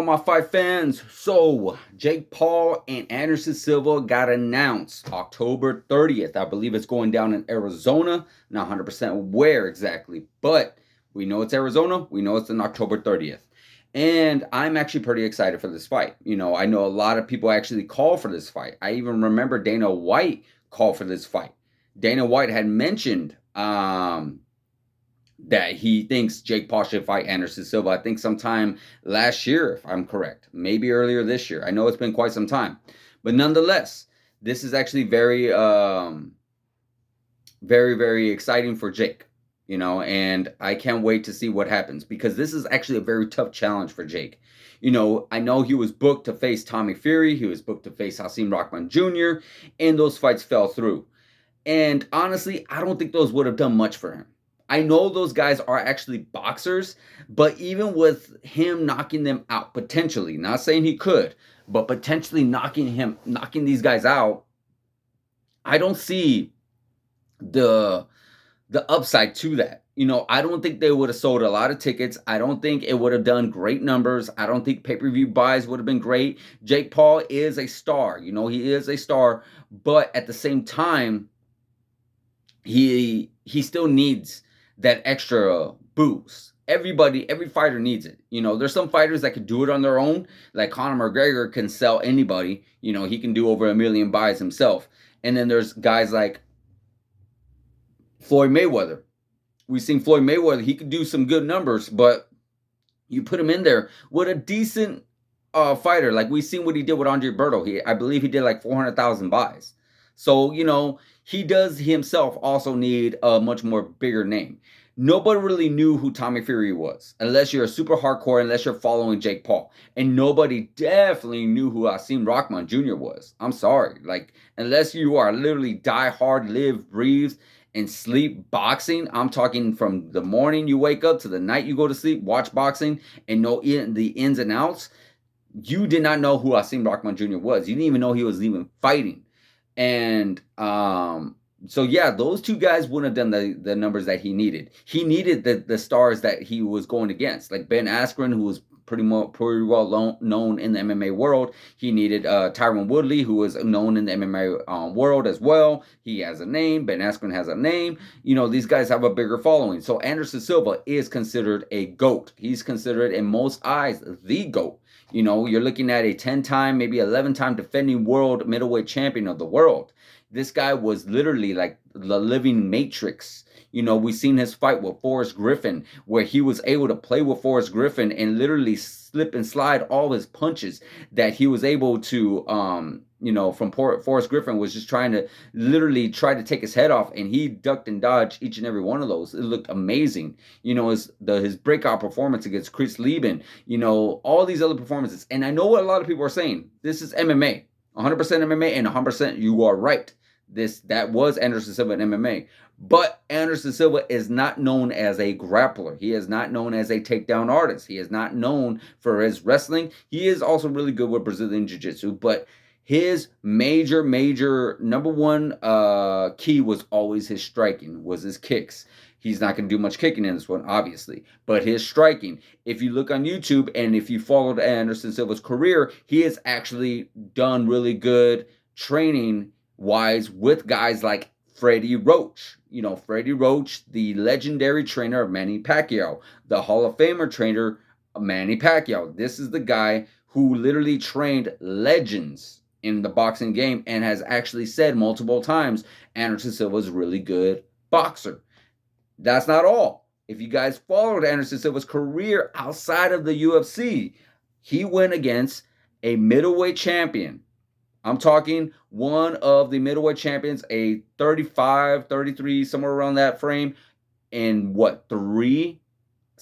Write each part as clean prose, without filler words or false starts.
my fight fans? So, Jake Paul and Anderson Silva got announced October 30th. I believe it's going down in Arizona. Not 100% where exactly, but we know it's Arizona. We know it's on October 30th. And I'm actually pretty excited for this fight. I know a lot of people actually call for this fight. I even remember Dana White called for this fight. Dana White had mentioned that he thinks Jake Paul should fight Anderson Silva. I think sometime last year, if I'm correct, maybe earlier this year. I know it's been quite some time, but nonetheless, this is actually very, very exciting for Jake. And I can't wait to see what happens because this is actually a very tough challenge for Jake. I know he was booked to face Tommy Fury. He was booked to face Hasim Rahman Jr. And those fights fell through. And honestly, I don't think those would have done much for him. I know those guys are actually boxers, but even with him knocking them out, potentially, not saying he could, but potentially knocking these guys out, I don't see the upside to that. I don't think they would have sold a lot of tickets. I don't think it would have done great numbers. I don't think pay-per-view buys would have been great. Jake Paul is a star. He is a star, but at the same time, he still needs that extra boost. Every fighter needs it. There's some fighters that could do it on their own. Like Conor McGregor can sell anybody. He can do over 1 million buys himself. And then there's guys like Floyd Mayweather. We've seen Floyd Mayweather. He could do some good numbers, but you put him in there with a decent fighter. Like we've seen what he did with Andre Berto. I believe he did like 400,000 buys. So, he does himself also need a much more bigger name. Nobody really knew who Tommy Fury was, unless you're a super hardcore, unless you're following Jake Paul. And nobody definitely knew who Hasim Rahman Jr. was. I'm sorry. Unless you are literally die hard, live, breathe, and sleep boxing, I'm talking from the morning you wake up to the night you go to sleep, watch boxing, and know the ins and outs, you did not know who Hasim Rahman Jr. was. You didn't even know he was even fighting. And so yeah, those two guys wouldn't have done the numbers that he needed. He needed the stars that he was going against, like Ben Askren, who was pretty well known in the MMA world. He needed Tyron Woodley, who is known in the MMA world as well. He has a name. Ben Askren has a name. These guys have a bigger following. So Anderson Silva is considered a GOAT. He's considered in most eyes the GOAT. You're looking at a 10-time, maybe 11-time defending world middleweight champion of the world. This guy was literally like the living matrix. We've seen his fight with Forrest Griffin, where he was able to play with Forrest Griffin and literally slip and slide all his punches that he was able to, from Forrest Griffin was just trying to take his head off, and he ducked and dodged each and every one of those. It looked amazing. His breakout performance against Chris Lieben, all these other performances. And I know what a lot of people are saying. This is MMA, 100% MMA, and 100% you are right. That was Anderson Silva in MMA. But Anderson Silva is not known as a grappler. He is not known as a takedown artist. He is not known for his wrestling. He is also really good with Brazilian Jiu-Jitsu, but his major number one key was always his striking, was his kicks. He's not going to do much kicking in this one, obviously, but his striking. If you look on YouTube and if you followed Anderson Silva's career, he has actually done really good training wise with guys like Freddie Roach. Freddie Roach, the legendary trainer of Manny Pacquiao, the Hall of Famer trainer of Manny Pacquiao. This is the guy who literally trained legends in the boxing game and has actually said multiple times Anderson Silva is a really good boxer. That's not all. If you guys followed Anderson Silva's career outside of the UFC, he went against a middleweight champion. I'm talking one of the middleweight champions, a 35, 33, somewhere around that frame, and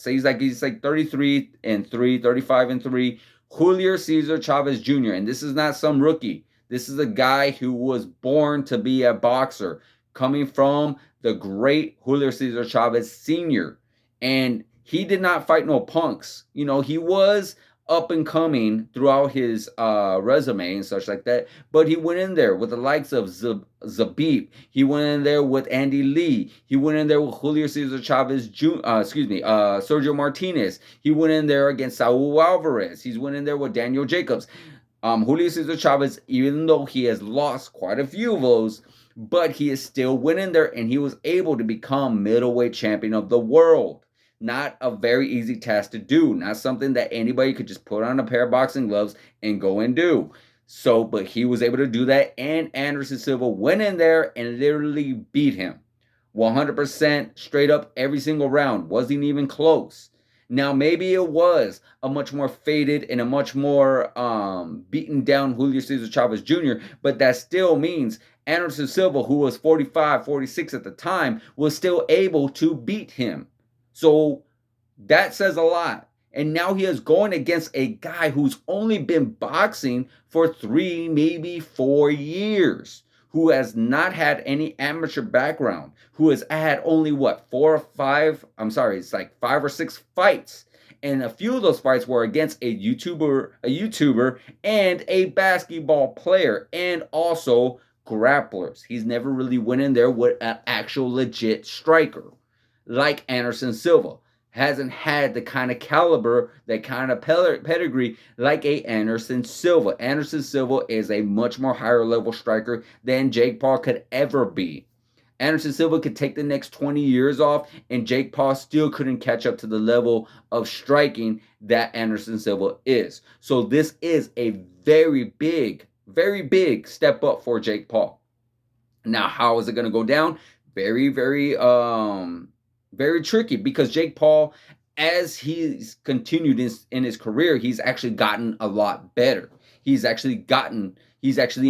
he's like 33 and 3, 35 and 3, Julio Cesar Chavez Jr. And this is not some rookie. This is a guy who was born to be a boxer, coming from the great Julio Cesar Chavez Sr. And he did not fight no punks. He was up and coming throughout his resume and such like that. But he went in there with the likes of Zabib. He went in there with Andy Lee. He went in there with Julio Cesar Chavez Jr. Sergio Martinez. He went in there against Saul Alvarez. He's went in there with Daniel Jacobs. Julio Cesar Chavez, even though he has lost quite a few of those, but he is still winning there, and he was able to become middleweight champion of the world. Not a very easy task to do. Not something that anybody could just put on a pair of boxing gloves and go and do. So, but he was able to do that, and Anderson Silva went in there and literally beat him. 100% straight up every single round. Wasn't even close. Now, maybe it was a much more faded and a much more beaten down Julio Cesar Chavez Jr., but that still means Anderson Silva, who was 45, 46 at the time, was still able to beat him. So that says a lot. And now he is going against a guy who's only been boxing for 3, maybe 4 years, who has not had any amateur background, who has had only what, 4 or 5, I'm sorry, it's like 5 or 6 fights. And a few of those fights were against a YouTuber and a basketball player, and also grapplers. He's never really went in there with an actual legit striker like Anderson Silva. Hasn't had the kind of caliber, that kind of pedigree like a Anderson Silva. Anderson Silva is a much more higher level striker than Jake Paul could ever be. Anderson Silva could take the next 20 years off, and Jake Paul still couldn't catch up to the level of striking that Anderson Silva is. So this is a very big step up for Jake Paul. Now, how is it going to go down? Very tricky, because Jake Paul, as he's continued in his career, he's actually gotten a lot better. He's actually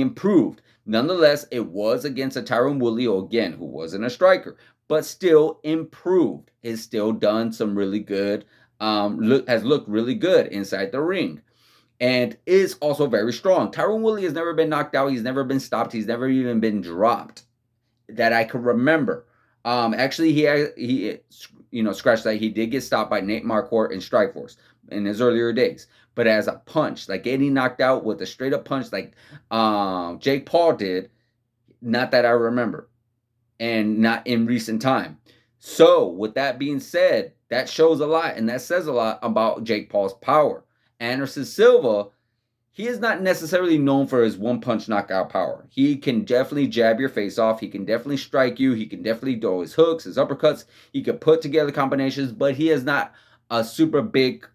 improved. Nonetheless, it was against a Tyron Woodley, again, who wasn't a striker, but still improved. Has still done some really good, has looked really good inside the ring, and is also very strong. Tyron Woodley has never been knocked out. He's never been stopped. He's never even been dropped that I can remember. Actually, he scratched that. He did get stopped by Nate Marquardt in Strikeforce in his earlier days. But as a punch, like getting knocked out with a straight up punch like Jake Paul did, not that I remember, and not in recent time. So with that being said, that shows a lot, and that says a lot about Jake Paul's power. Anderson Silva, he is not necessarily known for his one-punch knockout power. He can definitely jab your face off. He can definitely strike you. He can definitely do his hooks, his uppercuts. He can put together combinations, but he is not a super big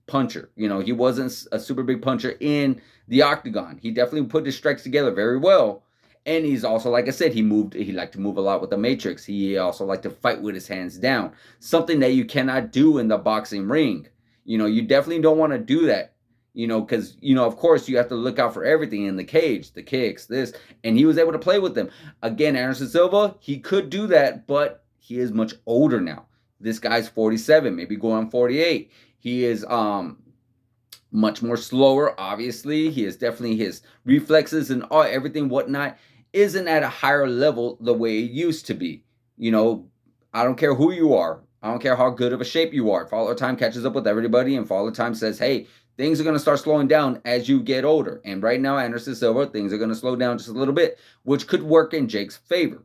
puncher. He wasn't a super big puncher in the octagon. He definitely put his strikes together very well. And he's also, like I said, he liked to move a lot with the matrix. He also liked to fight with his hands down. Something that you cannot do in the boxing ring. You definitely don't want to do that. Because, of course, you have to look out for everything in the cage, the kicks, this, and he was able to play with them. Again, Anderson Silva, he could do that, but he is much older now. This guy's 47, maybe going on 48. He is much more slower, obviously. He is definitely, his reflexes and everything, whatnot, isn't at a higher level the way it used to be. I don't care who you are. I don't care how good of a shape you are. Father Time catches up with everybody, and Father Time says, hey, things are going to start slowing down as you get older. And right now, Anderson Silva, things are going to slow down just a little bit, which could work in Jake's favor.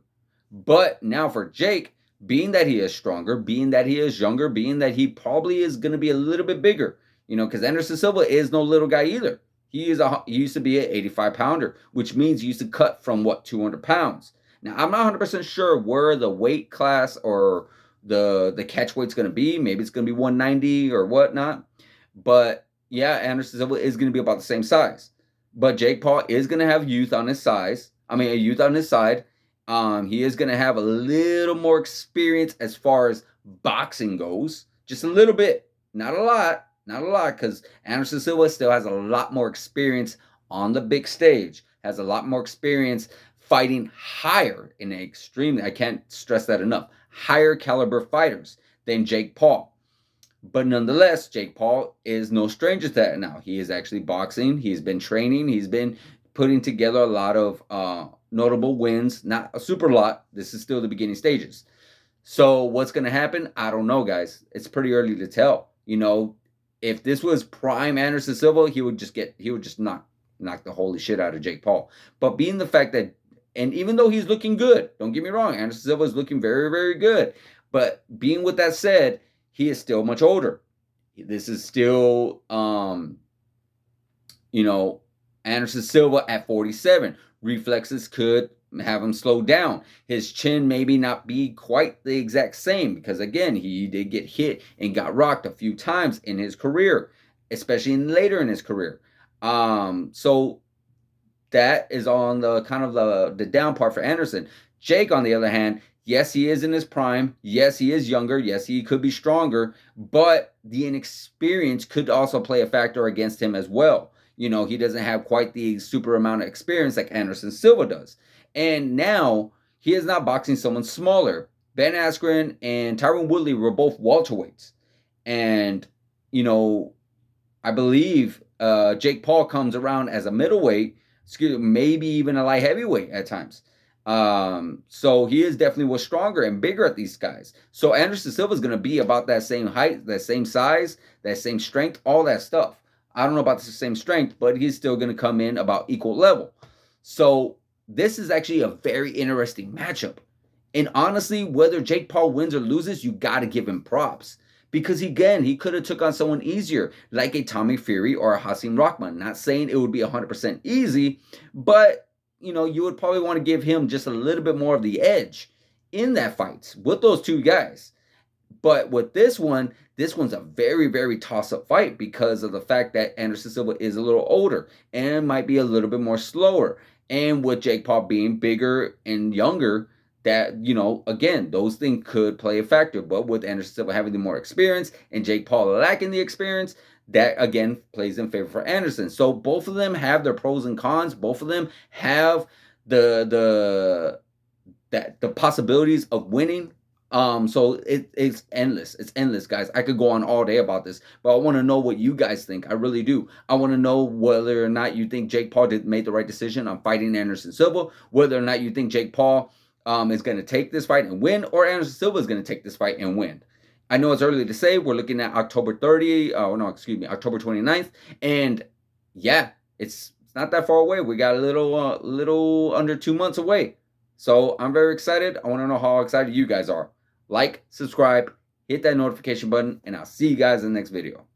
But now for Jake, being that he is stronger, being that he is younger, being that he probably is going to be a little bit bigger, because Anderson Silva is no little guy either. He used to be an 85-pounder, which means he used to cut from, 200 pounds. Now, I'm not 100% sure where the weight class or the catch weight's going to be. Maybe it's going to be 190 or whatnot. But yeah, Anderson Silva is going to be about the same size. But Jake Paul is going to have youth on his side. He is going to have a little more experience as far as boxing goes. Just a little bit. Not a lot, because Anderson Silva still has a lot more experience on the big stage. Has a lot more experience fighting higher in extremely, I can't stress that enough, higher caliber fighters than Jake Paul. But nonetheless, Jake Paul is no stranger to that now. He is actually boxing. He's been training. He's been putting together a lot of notable wins. Not a super lot. This is still the beginning stages. So what's going to happen? I don't know, guys. It's pretty early to tell. if this was prime Anderson Silva, he would just knock the holy shit out of Jake Paul. But being the fact that, and even though he's looking good, don't get me wrong, Anderson Silva is looking very, very good. But being with that said, he is still much older. This is still, Anderson Silva at 47. Reflexes could have him slow down. His chin maybe not be quite the exact same because, again, he did get hit and got rocked a few times in his career, especially later in his career. So that is on the kind of the down part for Anderson. Jake, on the other hand, yes, he is in his prime. Yes, he is younger. Yes, he could be stronger, but the inexperience could also play a factor against him as well. He doesn't have quite the super amount of experience like Anderson Silva does. And now he is not boxing someone smaller. Ben Askren and Tyron Woodley were both welterweights. And, I believe Jake Paul comes around as a middleweight, maybe even a light heavyweight at times. So he is definitely was stronger and bigger at these guys. So Anderson Silva is going to be about that same height, that same size, that same strength, all that stuff. I don't know about the same strength, but he's still going to come in about equal level. So this is actually a very interesting matchup. And honestly, whether Jake Paul wins or loses, you got to give him props. Because again, he could have took on someone easier, like a Tommy Fury or a Hasim Rahman. Not saying it would be 100% easy, but you would probably want to give him just a little bit more of the edge in that fight with those two guys. But with this one's a very, very toss-up fight because of the fact that Anderson Silva is a little older and might be a little bit more slower. And with Jake Paul being bigger and younger, that, again, those things could play a factor. But with Anderson Silva having the more experience and Jake Paul lacking the experience, that, again, plays in favor for Anderson. So both of them have their pros and cons. Both of them have the possibilities of winning. So it's endless. It's endless, guys. I could go on all day about this, but I want to know what you guys think. I really do. I want to know whether or not you think Jake Paul made the right decision on fighting Anderson Silva, whether or not you think Jake Paul is going to take this fight and win, or Anderson Silva is going to take this fight and win. I know it's early to say. We're looking at October 29th. And yeah, it's not that far away. We got a little under 2 months away. So I'm very excited. I want to know how excited you guys are. Like, subscribe, hit that notification button, and I'll see you guys in the next video.